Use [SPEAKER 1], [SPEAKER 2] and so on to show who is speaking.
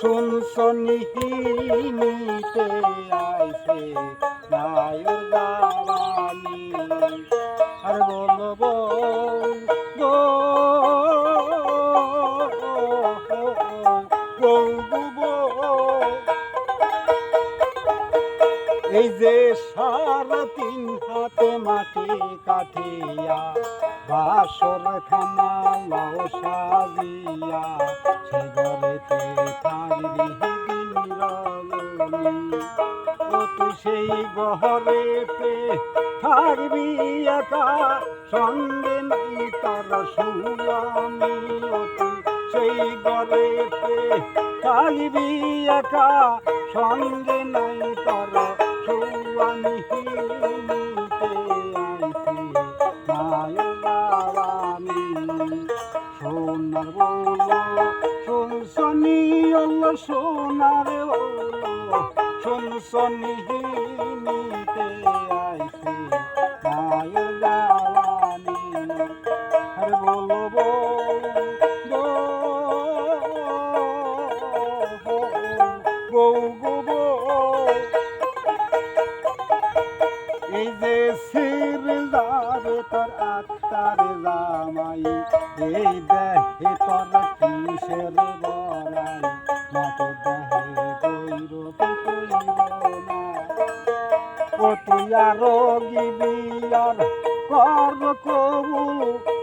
[SPEAKER 1] শুনছনিতে আইছে নায়র গাওয়ানি আর বলবো গো এই যে সারা তিন হাতে মাটি কাঠিয়া বাসর খানা লাও সাজিয়া সে ঘরেতে থাকবি দিন রজনী ও তুই সেই ঘরেতে থাকবি একা সঙ্গে নাই তার সুয়ামী ও তুই সেই ঘরেতে থাকবি একা সঙ্গে নাই তার সুয়ামী নিতে আইছি মায়ের বাবানি সোনার বলো শুনছনি ওলো সোনার বলো শুনছনি নিতে আইছি মায়ের বাবানি আর বলবো বউ গো এই যে সিরদার তোর আত্মার জামাই এই দেহে তোর কিসের বড়াই মাকে দেহে গৈরব কইব না ও তুই আরো গিবি আর কর কবুল